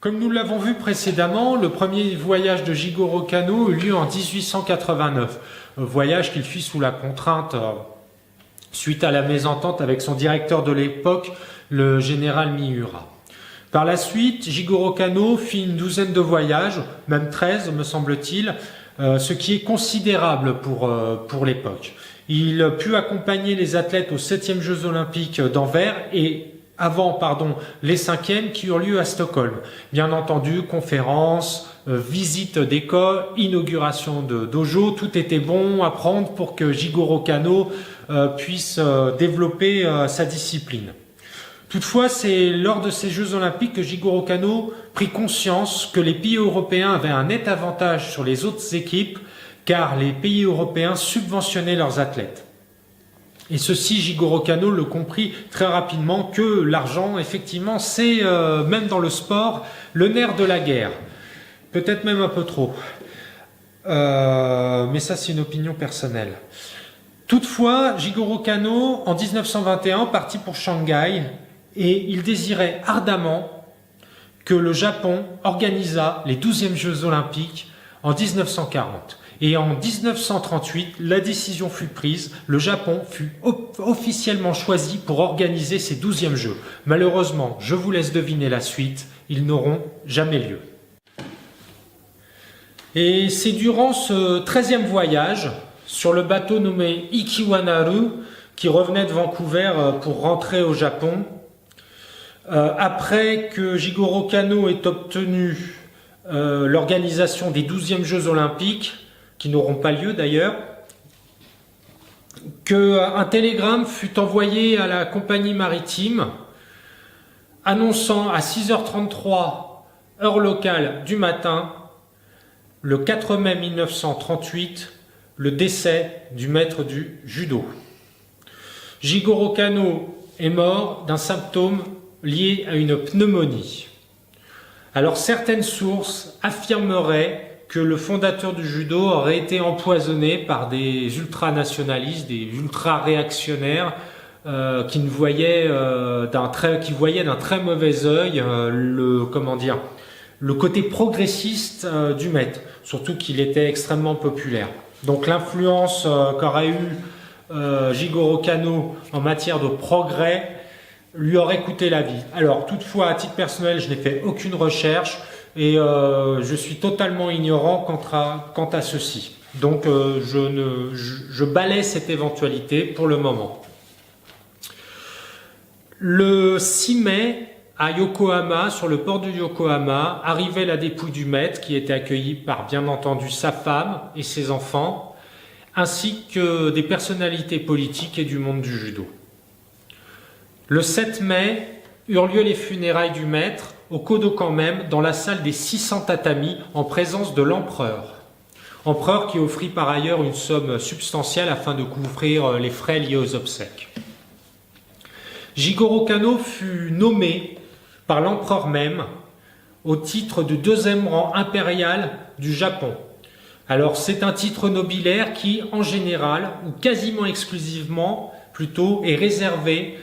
Comme nous l'avons vu précédemment, le premier voyage de Jigoro Kano eut lieu en 1889. Un voyage qu'il fit sous la contrainte suite à la mésentente avec son directeur de l'époque, le général Miura. Par la suite, Jigoro Kano fit une douzaine de voyages, même 13 me semble-t-il, ce qui est considérable pour l'époque. Il put accompagner les athlètes aux 7e Jeux Olympiques d'Anvers et les 5e qui eurent lieu à Stockholm. Bien entendu, conférences, visites d'école, inauguration de dojo, tout était bon à prendre pour que Jigoro Kano puisse développer sa discipline. Toutefois, c'est lors de ces Jeux Olympiques que Jigoro Kano prit conscience que les pays européens avaient un net avantage sur les autres équipes car les pays européens subventionnaient leurs athlètes. Et ceci, Jigoro Kano le comprit très rapidement que l'argent, effectivement, c'est, même dans le sport, le nerf de la guerre. Peut-être même un peu trop. Mais ça, c'est une opinion personnelle. Toutefois, Jigoro Kano, en 1921, partit pour Shanghai et il désirait ardemment que le Japon organisât les 12e Jeux Olympiques en 1940. Et en 1938, la décision fut prise, le Japon fut officiellement choisi pour organiser ces 12e Jeux. Malheureusement, je vous laisse deviner la suite, ils n'auront jamais lieu. Et c'est durant ce 13e voyage, sur le bateau nommé Ikiwanaru, qui revenait de Vancouver pour rentrer au Japon, après que Jigoro Kano ait obtenu l'organisation des 12e Jeux Olympiques, qui n'auront pas lieu d'ailleurs, qu'un télégramme fut envoyé à la compagnie maritime annonçant à 6h33 heure locale du matin, le 4 mai 1938, le décès du maître du judo. Jigoro Kano est mort d'un symptôme lié à une pneumonie. Alors certaines sources affirmeraient que le fondateur du judo aurait été empoisonné par des ultranationalistes, des ultra-réactionnaires qui voyaient d'un très mauvais œil le côté progressiste du maître, surtout qu'il était extrêmement populaire. Donc l'influence qu'aurait eu Jigoro Kano en matière de progrès lui aurait coûté la vie. Alors toutefois, à titre personnel, je n'ai fait aucune recherche, et je suis totalement ignorant quant à ceci. Donc je balaie cette éventualité pour le moment. Le 6 mai, à Yokohama, sur le port de Yokohama, arrivait la dépouille du maître qui était accueillie par bien entendu sa femme et ses enfants, ainsi que des personnalités politiques et du monde du judo. Le 7 mai eurent lieu les funérailles du maître au Kodokan même, dans la salle des 600 tatamis, en présence de l'empereur. Empereur qui offrit par ailleurs une somme substantielle afin de couvrir les frais liés aux obsèques. Jigoro Kano fut nommé par l'empereur même au titre de 2e rang impérial du Japon. Alors c'est un titre nobilaire qui, en général, ou quasiment exclusivement, plutôt, est réservé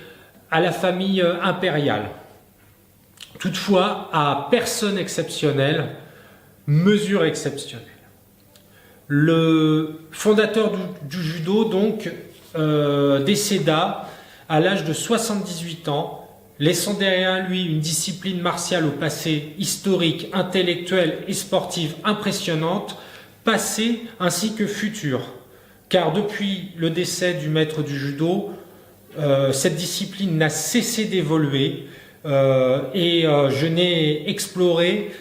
à la famille impériale. Toutefois, à personne exceptionnelle, mesure exceptionnelle. Le fondateur du judo, donc, décéda à l'âge de 78 ans, laissant derrière lui une discipline martiale au passé historique, intellectuelle et sportive impressionnante, passée ainsi que future. Car depuis le décès du maître du judo, cette discipline n'a cessé d'évoluer, et je n'ai exploré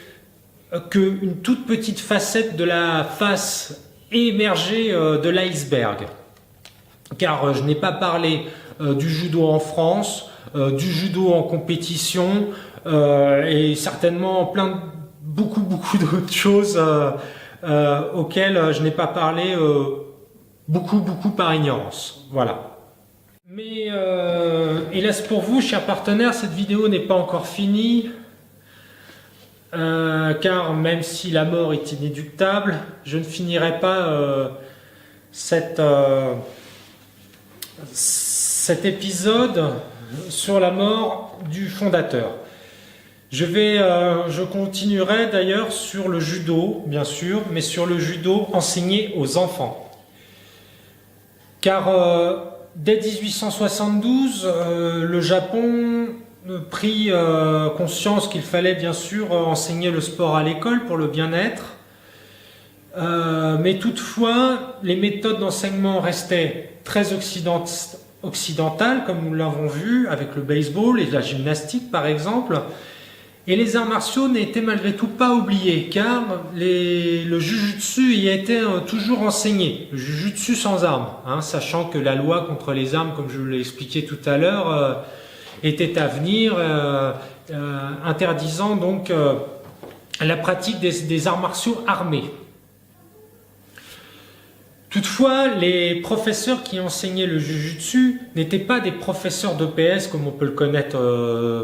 qu'une toute petite facette de la face émergée de l'iceberg. Car je n'ai pas parlé du judo en France, du judo en compétition, et certainement beaucoup d'autres choses auxquelles je n'ai pas parlé beaucoup par ignorance. Voilà. Mais hélas pour vous, chers partenaires, cette vidéo n'est pas encore finie, car même si la mort est inéluctable, je ne finirai pas cet épisode sur la mort du fondateur. Je continuerai d'ailleurs sur le judo, bien sûr, mais sur le judo enseigné aux enfants. Car dès 1872, le Japon prit conscience qu'il fallait bien sûr enseigner le sport à l'école pour le bien-être. Mais toutefois, les méthodes d'enseignement restaient très occidentales, comme nous l'avons vu avec le baseball et la gymnastique par exemple. Et les arts martiaux n'étaient malgré tout pas oubliés, car le jujutsu y était toujours enseigné, le jujutsu sans armes, sachant que la loi contre les armes, comme je l'ai expliqué tout à l'heure, était à venir, interdisant donc la pratique des arts martiaux armés. Toutefois, les professeurs qui enseignaient le jujutsu n'étaient pas des professeurs d'EPS comme on peut le connaître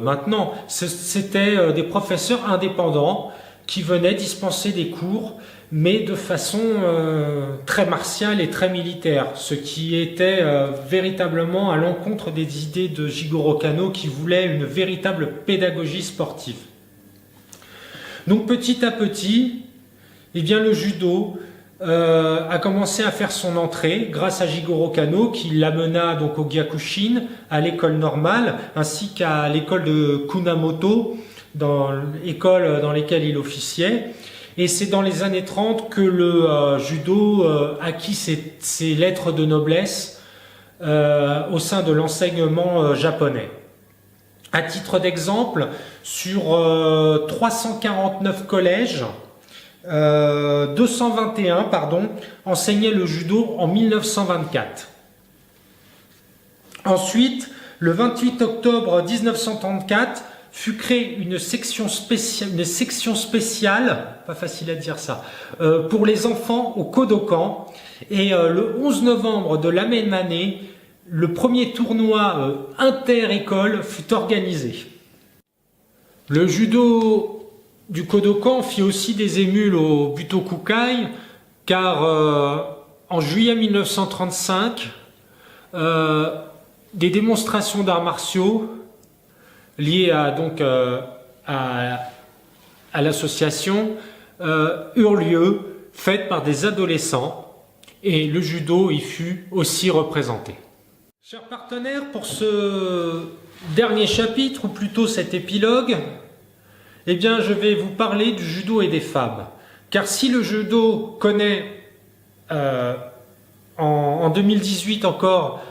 maintenant. C'était des professeurs indépendants qui venaient dispenser des cours, mais de façon très martiale et très militaire, ce qui était véritablement à l'encontre des idées de Jigoro Kano qui voulait une véritable pédagogie sportive. Donc petit à petit, eh bien, le judo a commencé à faire son entrée grâce à Jigoro Kano qui l'amena donc au Gyakushin, à l'école normale, ainsi qu'à l'école de Kunamoto, dans l'école dans laquelle il officiait. Et c'est dans les années 30 que le judo acquit ses lettres de noblesse au sein de l'enseignement japonais. À titre d'exemple, sur 349 collèges, 221 enseignaient le judo en 1924. Ensuite, le 28 octobre 1934, fut créée une section spéciale, pas facile à dire ça, pour les enfants au Kodokan. Et le 11 novembre de la même année, le premier tournoi inter-école fut organisé. Le judo du Kodokan fit aussi des émules au Butokukai, car en juillet 1935, des démonstrations d'arts martiaux liées à l'association eurent lieu, faites par des adolescents, et le judo y fut aussi représenté. Chers partenaires, pour ce dernier chapitre, ou plutôt cet épilogue, eh bien, je vais vous parler du judo et des femmes. Car si le judo connaît en 2018 encore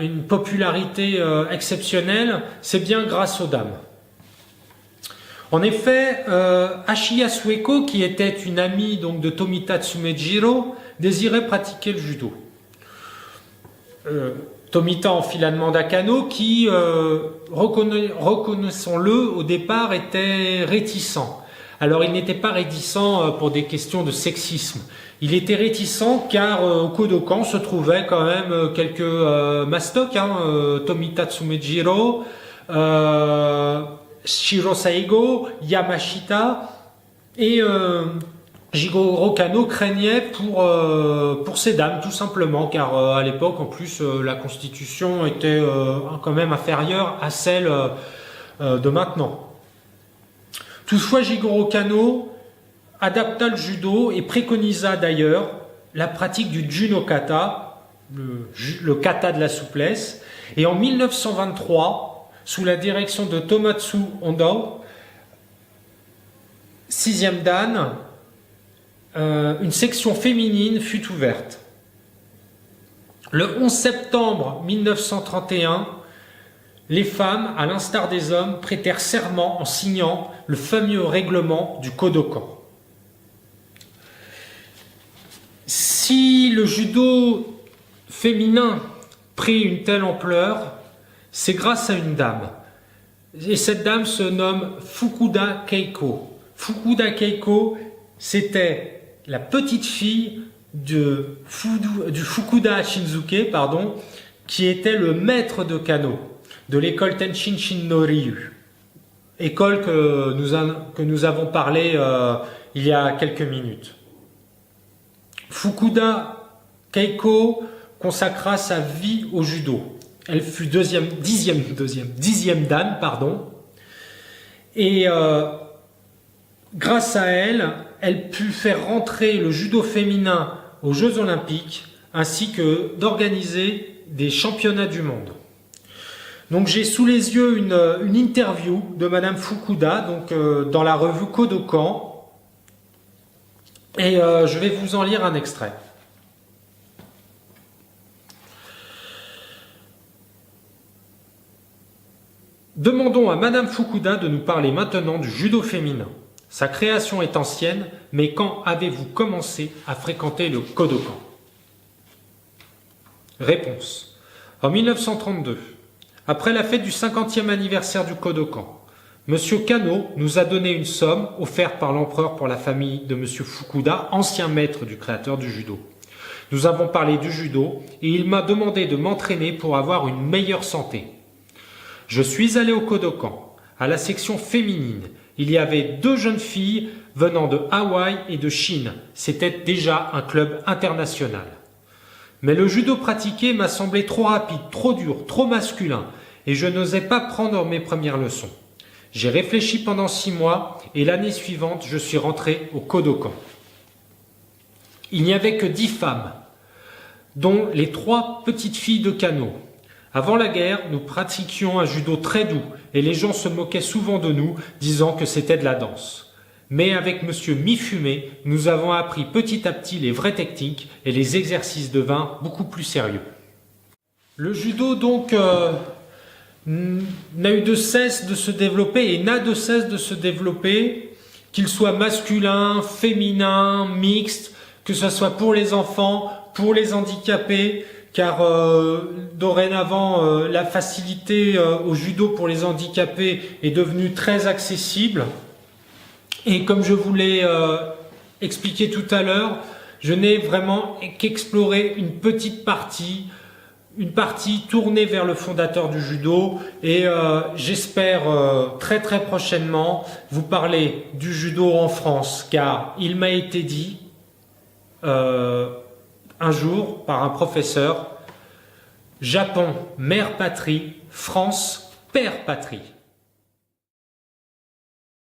une popularité exceptionnelle, c'est bien grâce aux dames. En effet, Ashiya Sueko, qui était une amie donc, de Tomita Tsumejiro, désirait pratiquer le judo. Tomita enfila demande à Kano qui, reconnaissons-le, au départ était réticent. Alors il n'était pas réticent pour des questions de sexisme. Il était réticent car au Kodokan se trouvaient quand même quelques mastocs, Tomita Tsumejiro, Shiro Saigo, Yamashita, et Jigoro Kano craignait pour ces dames, tout simplement, car à l'époque, en plus, la constitution était quand même inférieure à celle de maintenant. Toutefois, Jigoro Kano adapta le judo et préconisa d'ailleurs la pratique du Junokata, le kata de la souplesse. Et en 1923, sous la direction de Tomatsu Hondo, 6e dan, une section féminine fut ouverte. Le 11 septembre 1931, les femmes, à l'instar des hommes, prêtèrent serment en signant le fameux règlement du Kodokan. Si le judo féminin prit une telle ampleur, c'est grâce à une dame. Et cette dame se nomme Fukuda Keiko. Fukuda Keiko, c'était la petite fille du Fukuda Shinzuke, qui était le maître de Kano de l'école Tenshin Shin-no-ryu, école que nous avons parlé il y a quelques minutes. Fukuda Keiko consacra sa vie au judo. Elle fut dixième dan, Et grâce à elle, elle put faire rentrer le judo féminin aux Jeux Olympiques, ainsi que d'organiser des championnats du monde. Donc j'ai sous les yeux une interview de Madame Fukuda, donc, dans la revue Kodokan, et je vais vous en lire un extrait. Demandons à Madame Fukuda de nous parler maintenant du judo féminin. Sa création est ancienne, mais quand avez-vous commencé à fréquenter le Kodokan? Réponse. En 1932, après la fête du 50e anniversaire du Kodokan, Monsieur Kano nous a donné une somme offerte par l'empereur pour la famille de Monsieur Fukuda, ancien maître du créateur du judo. Nous avons parlé du judo et il m'a demandé de m'entraîner pour avoir une meilleure santé. Je suis allé au Kodokan, à la section féminine. Il y avait 2 jeunes filles venant de Hawaï et de Chine. C'était déjà un club international. Mais le judo pratiqué m'a semblé trop rapide, trop dur, trop masculin, et je n'osais pas prendre mes premières leçons. J'ai réfléchi pendant 6 mois, et l'année suivante, je suis rentré au Kodokan. Il n'y avait que 10 femmes, dont les 3 petites filles de Kano. Avant la guerre, nous pratiquions un judo très doux, et les gens se moquaient souvent de nous, disant que c'était de la danse. Mais avec Monsieur Mifune, nous avons appris petit à petit les vraies techniques et les exercices de vin beaucoup plus sérieux. Le judo donc n'a eu de cesse de se développer et n'a de cesse de se développer, qu'il soit masculin, féminin, mixte, que ce soit pour les enfants, pour les handicapés, car dorénavant la facilité au judo pour les handicapés est devenue très accessible. Et comme je vous l'ai expliqué tout à l'heure, je n'ai vraiment qu'exploré une petite partie, une partie tournée vers le fondateur du judo, et j'espère très prochainement vous parler du judo en France, car il m'a été dit un jour par un professeur: Japon, mère patrie, France, père patrie.